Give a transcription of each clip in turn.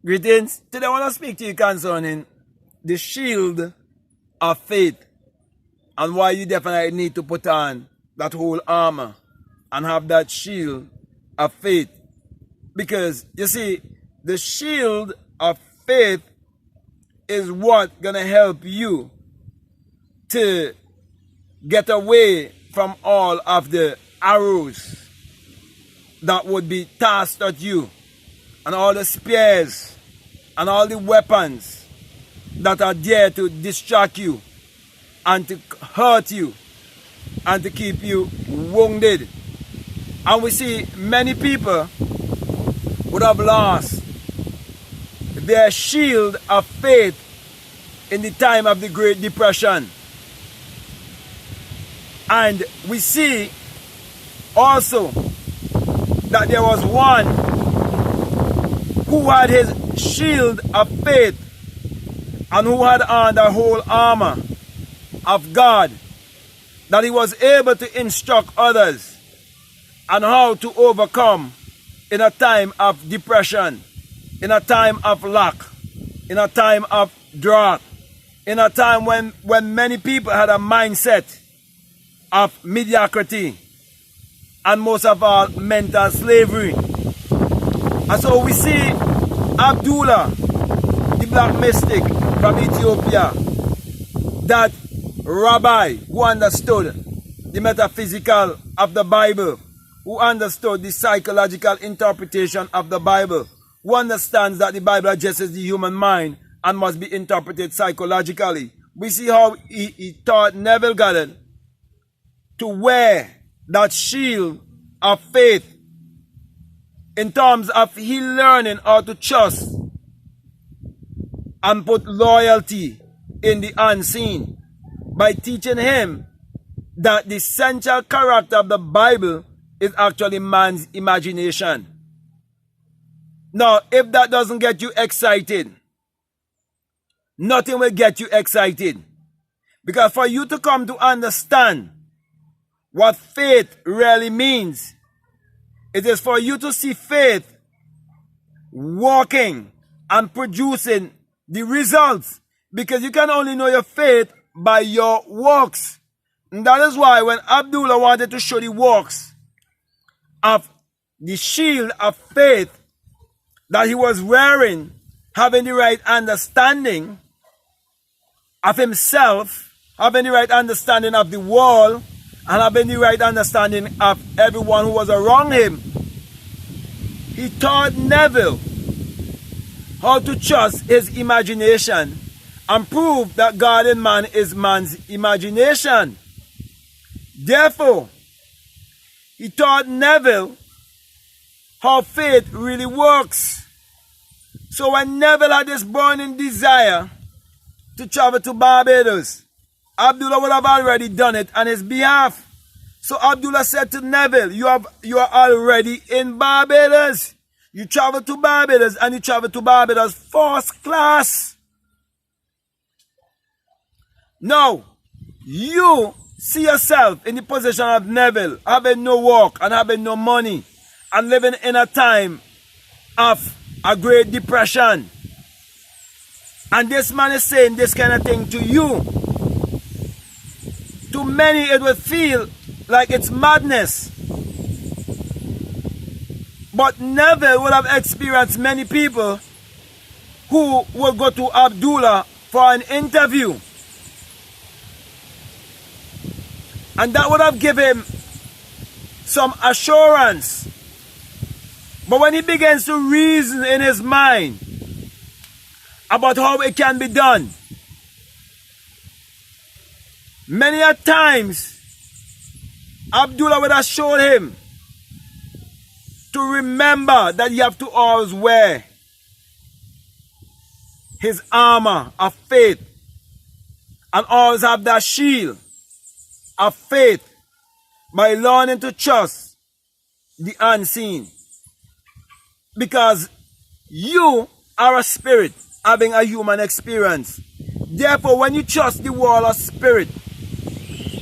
Greetings. Today I want to speak to you concerning the shield of faith and why you definitely need to put on that whole armor and have that shield of faith. Because you see, the shield of faith is what gonna help you to get away from all of the arrows that would be tossed at you, and all the spears and all the weapons that are there to distract you and to hurt you and to keep you wounded. And we see many people would have lost their shield of faith in the time of the Great Depression. And we see also that there was one who had his shield of faith and who had on the whole armor of God, that he was able to instruct others on how to overcome in a time of depression, in a time of lack, in a time of drought, in a time when many people had a mindset of mediocrity and most of all mental slavery. And so we see Abdullah, the black mystic from Ethiopia, that rabbi who understood the metaphysical of the Bible, who understood the psychological interpretation of the Bible, who understands that the Bible addresses the human mind and must be interpreted psychologically. We see how he taught Neville Goddard to wear that shield of faith in terms of he learning how to trust and put loyalty in the unseen, by teaching him that the central character of the Bible is actually man's imagination. Now, if that doesn't get you excited, nothing will get you excited. Because for you to come to understand what faith really means, it is for you to see faith working and producing the results. Because you can only know your faith by your works. And that is why when Abdullah wanted to show the works of the shield of faith that he was wearing, having the right understanding of himself, having the right understanding of the world, and having the right understanding of everyone who was around him, he taught Neville how to trust his imagination and prove that God in man is man's imagination. Therefore, he taught Neville how faith really works. So when Neville had this burning desire to travel to Barbados, Abdullah would have already done it on his behalf. So Abdullah said to Neville, you are already in Barbados. You travel to Barbados, and you travel to Barbados first class. Now, you see yourself in the position of Neville, having no work and having no money, and living in a time of a Great Depression. And this man is saying this kind of thing to you. To many it will feel like it's madness. But Neville would have experienced many people who will go to Abdullah for an interview. And that would have given him some assurance. But when he begins to reason in his mind about how it can be done, many a times Abdullah would have showed him to remember that you have to always wear his armor of faith and always have that shield of faith by learning to trust the unseen. Because you are a spirit having a human experience. Therefore, when you trust the world of spirit,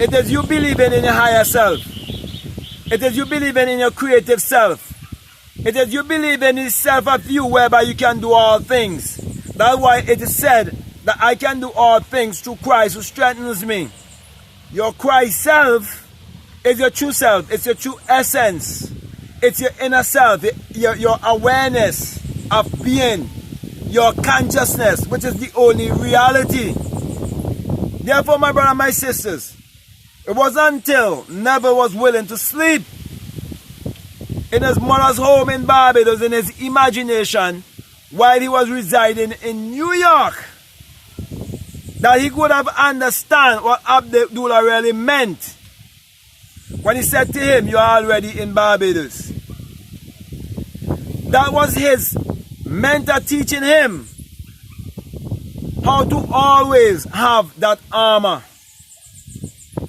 it is you believing in your higher self. It is you believing in your creative self. It is you believe in yourself of you whereby you can do all things. That's why it is said that I can do all things through Christ who strengthens me. Your Christ self is your true self. It's your true essence. It's your inner self, your awareness of being, your consciousness, which is the only reality. Therefore, my brother and my sisters, it wasn't until Neville was willing to sleep in his mother's home in Barbados in his imagination while he was residing in New York that he could have understood what Abdullah really meant when he said to him, "You are already in Barbados." That was his mentor teaching him how to always have that armor,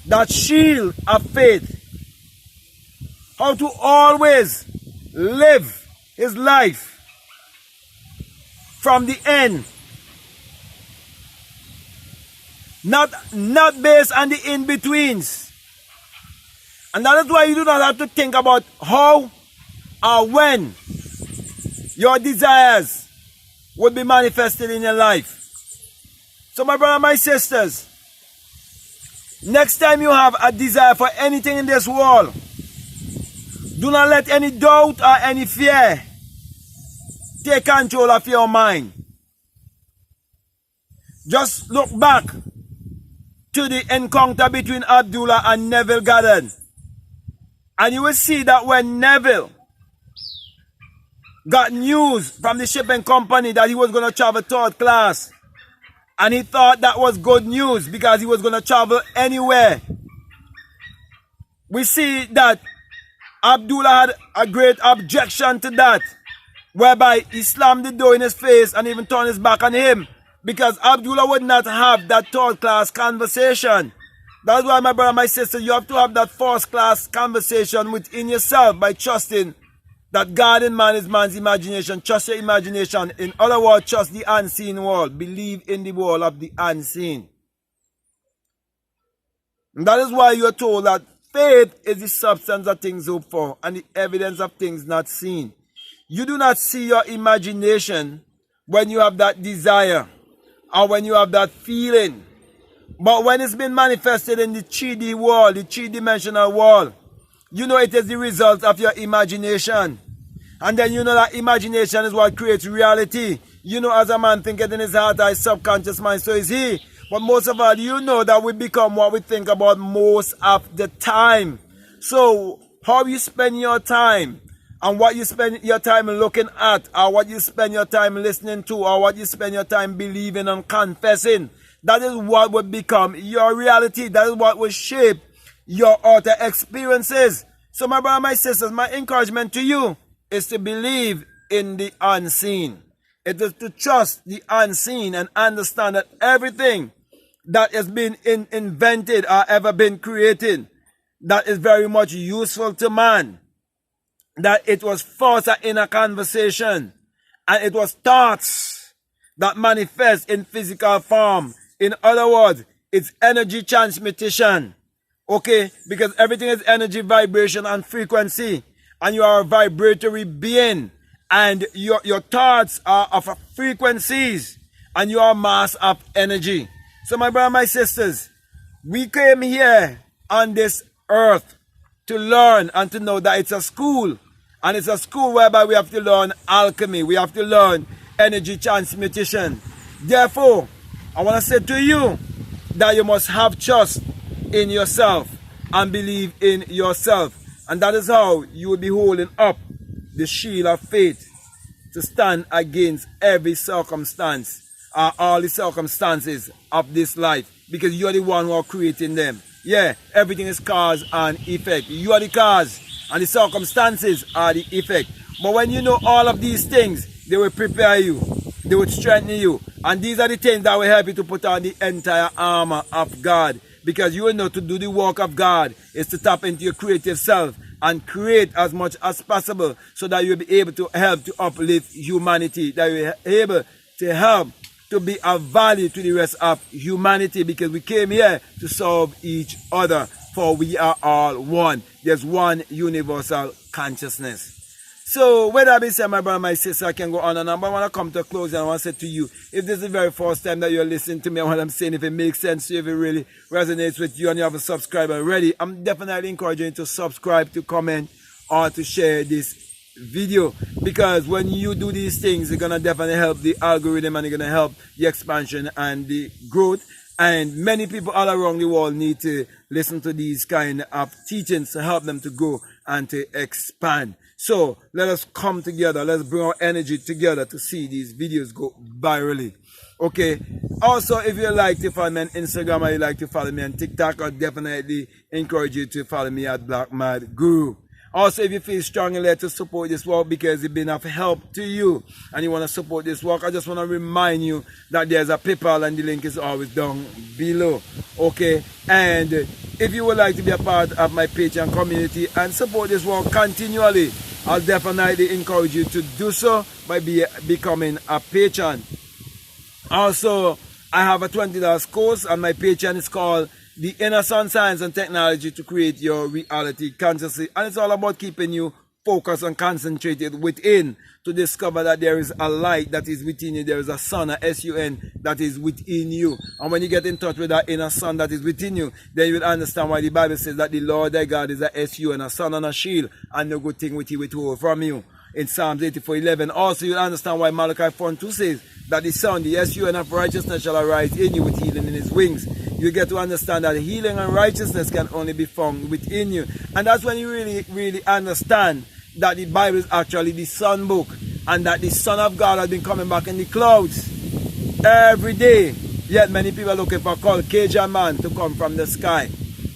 that shield of faith, how to always live his life from the end, not based on the in-betweens. And that is why you do not have to think about how or when your desires would be manifested in your life. So my brother, my sisters, next time you have a desire for anything in this world, do not let any doubt or any fear take control of your mind. Just look back to the encounter between Abdullah and Neville Goddard. And you will see that when Neville got news from the shipping company that he was going to travel third class, and he thought that was good news because he was going to travel anywhere, we see that Abdullah had a great objection to that, whereby he slammed the door in his face and even turned his back on him, because Abdullah would not have that third class conversation. That's why, my brother, my sister, you have to have that first class conversation within yourself by trusting that God in man is man's imagination. Trust your imagination. In other words, trust the unseen world. Believe in the world of the unseen. And that is why you are told that faith is the substance of things hoped for and the evidence of things not seen. You do not see your imagination when you have that desire or when you have that feeling. But when it's been manifested in the 3D world, the 3-dimensional world, you know it is the result of your imagination. And then you know that imagination is what creates reality. You know, as a man thinketh in his heart, or his subconscious mind, so is he. But most of all, you know that we become what we think about most of the time. So, how you spend your time, and what you spend your time looking at, or what you spend your time listening to, or what you spend your time believing and confessing, that is what will become your reality. That is what will shape your outer experiences. So my brother, my sisters, my encouragement to you is to believe in the unseen. It is to trust the unseen and understand that everything that has been invented or ever been created, that is very much useful to man, that it was first an inner conversation, and it was thoughts that manifest in physical form. In other words, it's energy transmission. Okay? Because everything is energy, vibration, and frequency. And you are a vibratory being. And your thoughts are of frequencies. And you are mass of energy. So my brother, my sisters, we came here on this earth to learn and to know that it's a school. And it's a school whereby we have to learn alchemy. We have to learn energy transmutation. Therefore, I want to say to you that you must have trust in yourself and believe in yourself. And that is how you will be holding up the shield of faith to stand against every circumstance, all the circumstances of this life. Because you are the one who are creating them. Yeah, everything is cause and effect. You are the cause and the circumstances are the effect. But when you know all of these things, they will prepare you. They will strengthen you. And these are the things that will help you to put on the entire armor of God. Because you will know to do the work of God is to tap into your creative self and create as much as possible so that you'll be able to help to uplift humanity. That you'll be able to help to be of value to the rest of humanity, because we came here to serve each other, for we are all one. There's one universal consciousness. So, with that being said, my brother, my sister, I can go on and on, but I want to come to a close and I want to say to you, if this is the very first time that you're listening to me and what I'm saying, if it makes sense to you, if it really resonates with you and you have a subscriber already, I'm definitely encouraging you to subscribe, to comment, or to share this video, because when you do these things, it's going to definitely help the algorithm and it's going to help the expansion and the growth. And many people all around the world need to listen to these kind of teachings to help them to grow and to expand. So let us come together. Let's bring our energy together to see these videos go virally. Okay. Also, if you like to follow me on Instagram or you like to follow me on TikTok, I definitely encourage you to follow me at Black Mad Guru. Also, if you feel strongly led to support this work because it's been of help to you and you want to support this work, I just want to remind you that there's a PayPal and the link is always down below. Okay? And if you would like to be a part of my Patreon community and support this work continually, I'll definitely encourage you to do so by becoming a patron. Also, I have a $20 course on my Patreon. It's called The Inner Sun Science and Technology to Create Your Reality Consciously. And it's all about keeping you focused and concentrated within to discover that there is a light that is within you. There is a sun, a S-U-N, that is within you. And when you get in touch with that inner sun that is within you, then you will understand why the Bible says that the Lord thy God is a S-U-N, a sun and a shield, and no good thing which he withhold from you. In Psalms 84:11. Also, you'll understand why Malachi 4:2 says that the sun, the S-U-N of righteousness, shall arise in you with healing in his wings. You get to understand that healing and righteousness can only be found within you. And that's when you really understand that the Bible is actually the sun book, and that the Son of God has been coming back in the clouds every day. Yet many people are looking for Caucasian man to come from the sky.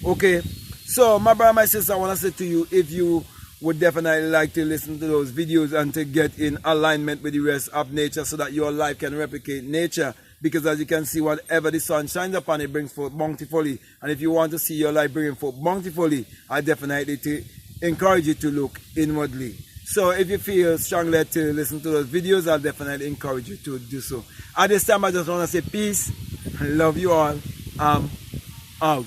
Okay? So, my brother, my sister, I want to say to you, if you would definitely like to listen to those videos and to get in alignment with the rest of nature so that your life can replicate nature, because as you can see, whatever the sun shines upon, it brings forth bountifully. And if you want to see your life bringing forth bountifully, I definitely encourage you to look inwardly. So if you feel strongly to listen to those videos, I'll definitely encourage you to do so. At this time, I just want to say peace. I love you all. I'm out.